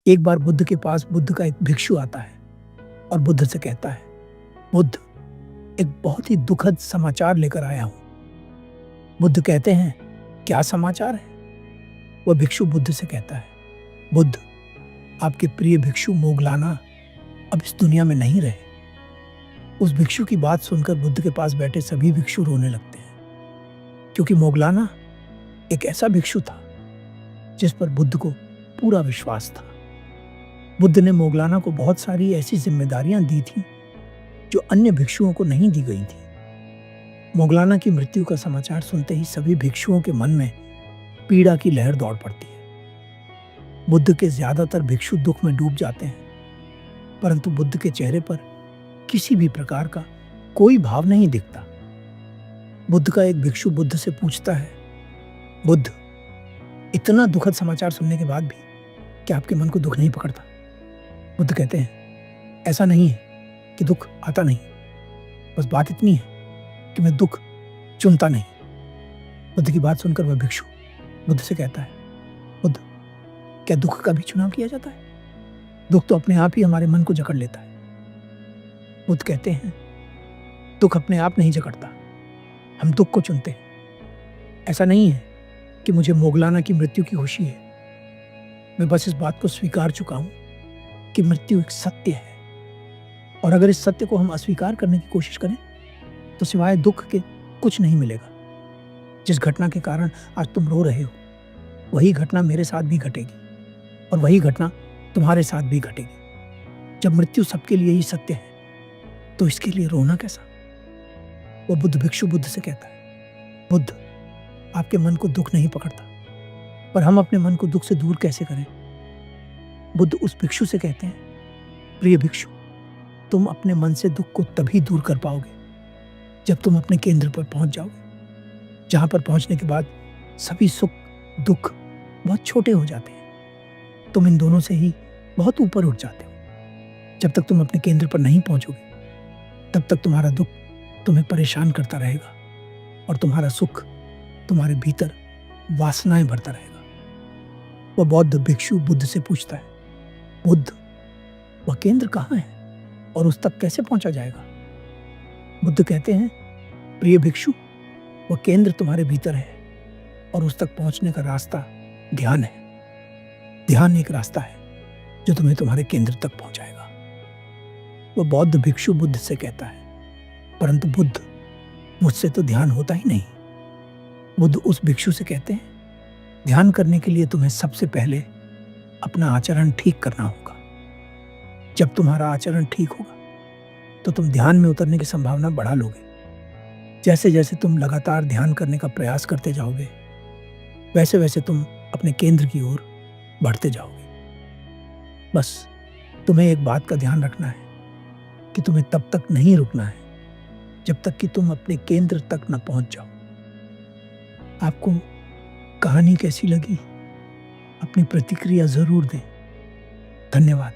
एक बार बुद्ध के पास बुद्ध का एक भिक्षु आता है और बुद्ध से कहता है, बुद्ध, एक बहुत ही दुखद समाचार लेकर आया हूं। बुद्ध कहते हैं, क्या समाचार है? वह भिक्षु बुद्ध से कहता है, बुद्ध, आपके प्रिय भिक्षु मोगलाना अब इस दुनिया में नहीं रहे। उस भिक्षु की बात सुनकर बुद्ध के पास बैठे सभी भिक्षु रोने लगते हैं, क्योंकि मोगलाना एक ऐसा भिक्षु था जिस पर बुद्ध को पूरा विश्वास था। बुद्ध ने मोगलाना को बहुत सारी ऐसी जिम्मेदारियां दी थी जो अन्य भिक्षुओं को नहीं दी गई थी। मोगलाना की मृत्यु का समाचार सुनते ही सभी भिक्षुओं के मन में पीड़ा की लहर दौड़ पड़ती है। बुद्ध के ज्यादातर भिक्षु दुख में डूब जाते हैं, परंतु बुद्ध के चेहरे पर किसी भी प्रकार का कोई भाव नहीं दिखता। बुद्ध का एक भिक्षु बुद्ध से पूछता है, बुद्ध, इतना दुखद समाचार सुनने के बाद भी क्या आपके मन को दुख नहीं पकड़ता? बुद्ध कहते हैं, ऐसा नहीं है कि दुख आता नहीं, बस बात इतनी है कि मैं दुख चुनता नहीं। बुद्ध की बात सुनकर वह भिक्षु बुद्ध से कहता है, बुद्ध, क्या दुख का भी चुनाव किया जाता है? दुख तो अपने आप ही हमारे मन को जकड़ लेता है। बुद्ध कहते हैं, दुख अपने आप नहीं जकड़ता, हम दुख को चुनते हैं। ऐसा नहीं है कि मुझे मोगलाना की मृत्यु की खुशी है, मैं बस इस बात को स्वीकार चुका हूं कि मृत्यु एक सत्य है, और अगर इस सत्य को हम अस्वीकार करने की कोशिश करें तो सिवाय दुख के कुछ नहीं मिलेगा। जिस घटना के कारण आज तुम रो रहे हो, वही घटना मेरे साथ भी घटेगी, और वही घटना तुम्हारे साथ भी घटेगी। जब मृत्यु सबके लिए ही सत्य है तो इसके लिए रोना कैसा? वो बुद्ध भिक्षु बुद्ध से कहता है, बुद्ध, आपके मन को दुख नहीं पकड़ता, पर हम अपने मन को दुख से दूर कैसे करें? बुद्ध उस भिक्षु से कहते हैं, प्रिय भिक्षु, तुम अपने मन से दुख को तभी दूर कर पाओगे जब तुम अपने केंद्र पर पहुंच जाओगे, जहां पर पहुंचने के बाद सभी सुख दुख बहुत छोटे हो जाते हैं। तुम इन दोनों से ही बहुत ऊपर उठ जाते हो। जब तक तुम अपने केंद्र पर नहीं पहुंचोगे तब तक तुम्हारा दुख तुम्हें परेशान करता रहेगा, और तुम्हारा सुख तुम्हारे भीतर वासनाएं भरता रहेगा। वह बौद्ध भिक्षु बुद्ध से पूछता है, बुद्ध, वह केंद्र कहाँ है और उस तक कैसे पहुंचा जाएगा? बुद्ध कहते हैं, प्रिय भिक्षु, वह केंद्र तुम्हारे भीतर है, और उस तक पहुंचने का रास्ता ध्यान है। ध्यान एक रास्ता है जो तुम्हें तुम्हारे केंद्र तक पहुंचाएगा। वह बौद्ध भिक्षु बुद्ध से कहता है, परंतु बुद्ध, मुझसे तो ध्यान होता ही नहीं। बुद्ध उस भिक्षु से कहते हैं, ध्यान करने के लिए तुम्हें सबसे पहले अपना आचरण ठीक करना होगा। जब तुम्हारा आचरण ठीक होगा तो तुम ध्यान में उतरने की संभावना बढ़ा लोगे। जैसे जैसे तुम लगातार ध्यान करने का प्रयास करते जाओगे, वैसे वैसे तुम अपने केंद्र की ओर बढ़ते जाओगे। बस तुम्हें एक बात का ध्यान रखना है कि तुम्हें तब तक नहीं रुकना है जब तक कि तुम अपने केंद्र तक न पहुंच जाओ। आपको कहानी कैसी लगी? अपनी प्रतिक्रिया जरूर दें। धन्यवाद।